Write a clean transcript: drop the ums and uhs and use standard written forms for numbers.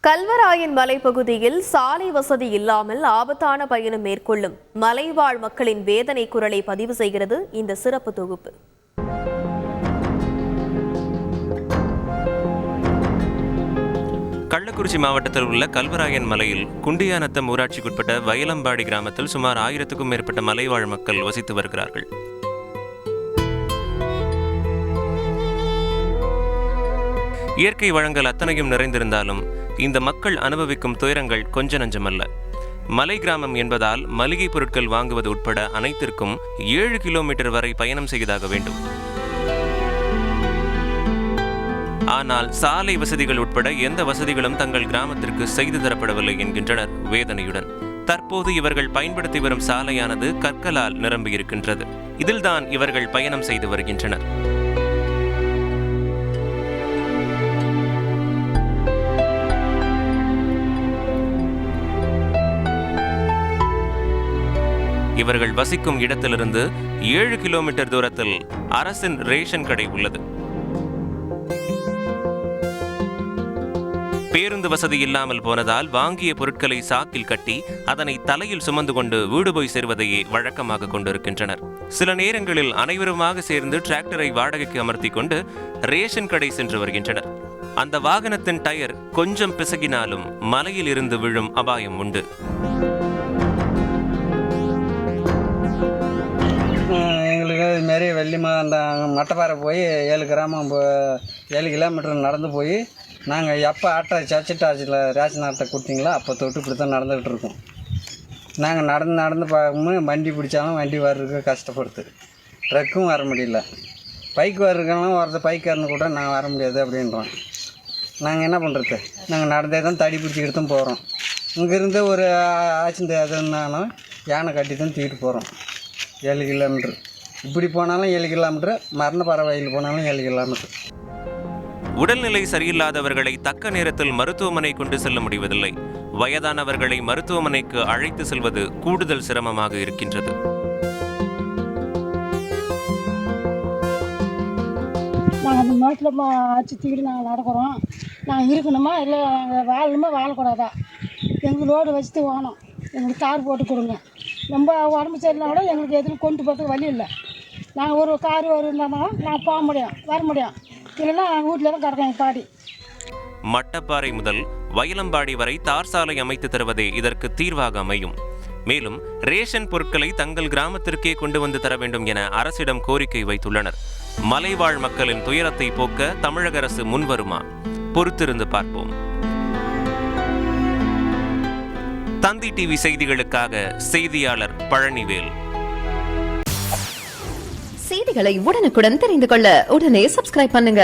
கல்வராயன் மலைப்பகுதியில் சாலை வசதி இல்லாமல் ஆபத்தான பயணம் மேற்கொள்ளும் மலைவாழ் மக்களின் வேதனை குரலை பதிவு செய்கிறது இந்த சிறப்பு தொகுப்பு. கள்ளக்குறிச்சி மாவட்டத்தில் உள்ள கல்வராயன் மலையில் குண்டியானத்தம் ஊராட்சிக்குட்பட்ட வயலம்பாடி கிராமத்தில் சுமார் 1000க்கும் மேற்பட்ட மலைவாழ் மக்கள் வசித்து வருகிறார்கள். இயற்கை வளங்கள் அத்தனையும் நிறைந்திருந்தாலும் இந்த மக்கள் அனுபவிக்கும் துயரங்கள் கொஞ்ச நஞ்சமல்ல. மலை கிராமம் என்பதால் மளிகை பொருட்கள் வாங்குவது உட்பட அனைத்திற்கும் 7 கிலோமீட்டர் வரை பயணம் செய்தாக வேண்டும். ஆனால் சாலை வசதிகள் உட்பட எந்த வசதிகளும் தங்கள் கிராமத்திற்கு செய்து தரப்படவில்லை என்கின்றனர் வேதனையுடன். தற்போது இவர்கள் பயன்படுத்தி வரும் சாலையானது கற்களால் நிரம்பியிருக்கின்றது. இதில்தான் இவர்கள் பயணம் செய்து வருகின்றனர். இவர்கள் வசிக்கும் இடத்திலிருந்து 7 கிலோமீட்டர் தூரத்தில் அரசின் ரேஷன் கடை உள்ளது. பேருந்து வசதி இல்லாமல் போனதால் வாங்கிய பொருட்களை சாக்கில் கட்டி அதனை தலையில் சுமந்து கொண்டு வீடு போய் சேர்வதையே வழக்கமாக கொண்டிருக்கின்றனர். சில நேரங்களில் அனைவருமாக சேர்ந்து டிராக்டரை வாடகைக்கு அமர்த்தி கொண்டு ரேஷன் கடை சென்று வருகின்றனர். அந்த வாகனத்தின் டயர் கொஞ்சம் பிசகினாலும் மலையில் இருந்து விழும் அபாயம் உண்டு. எங்களுக்கு இதுமாரி வெள்ளிமா அந்த மட்டப்பாறை போய் 7 கிலோமீட்டர் நடந்து போய் நாங்கள் எப்போ ஆட்டோ சர்ச்சில் ரேஷன் ஆட்டை கொடுத்தீங்களோ அப்போ தொட்டு இப்படி தான் நடந்துகிட்டு இருக்கோம். நாங்கள் நடந்து பார்க்கும்போது வண்டி பிடிச்சாலும் வண்டி வர்றதுக்கு கஷ்டப்படுது. ட்ரக்கும் வர முடியல. பைக் வர்றதுக்கெல்லாம் பைக்காரனு கூட நாங்கள் வர முடியாது அப்படின்றோம். நாங்கள் என்ன பண்ணுறது? நாங்கள் நடந்தே தான் தடி பிடிச்சிக்கிட்டு தான் போகிறோம். இங்கேருந்து ஒரு ஆக்சிடென்ட் எதுனாலும் யானை கட்டி தான் தூக்கிட்டு போகிறோம். 7 கிலோமீட்டர் இப்படி போனாலும் 7 கிலோமீட்டர், மரணப்பாறை வயலில் போனாலும் 7 கிலோமீட்டர். உடல்நிலை சரியில்லாதவர்களை தக்க நேரத்தில் மருத்துவமனை கொண்டு செல்ல முடிவதில்லை. வயதானவர்களை மருத்துவமனைக்கு அழைத்து செல்வது கூடுதல் சிரமமாக இருக்கின்றது. நாங்கள் அந்த நாட்டில் ஆட்சி தூக்கிட்டு நாங்கள் நடக்கிறோம். நாங்கள் இருக்கணுமா இல்லை நாங்கள் வாழணுமா வாழக்கூடாதா? எங்களோடு வச்சுட்டு வாங்கணும். எங்களுக்கு கார் போட்டு கொடுங்க. ரொம்ப உடம்பு சரியில்லை கூட எங்களுக்கு எதுவும் கொண்டு போகிறதுக்கு வழி இல்லை. நாங்கள் ஒரு கார் இருந்தாலும் நாங்கள் போக முடியும், வர முடியும். இல்லைன்னா நாங்கள் வீட்டில் தான் கிடக்கோம் பாடி. மட்டப்பாறை முதல் வயலம்பாடி வரை தார் சாலை அமைத்து தருவதே இதற்கு தீர்வாக அமையும். மேலும் ரேஷன் பொருட்களை தங்கள் கிராமத்திற்கே கொண்டு வந்து தர வேண்டும் என அரசிடம் கோரிக்கை வைத்துள்ளனர். மலைவாழ் மக்களின் துயரத்தை போக்க தமிழக அரசு முன்வருமா? பொறுத்திருந்து பார்ப்போம். தந்தி டிவி செய்திகளுக்காக செய்தியாளர் பழனிவேல். செய்திகளை உடனுக்குடன் தெரிந்து கொள்ள உடனே சப்ஸ்கிரைப் பண்ணுங்க.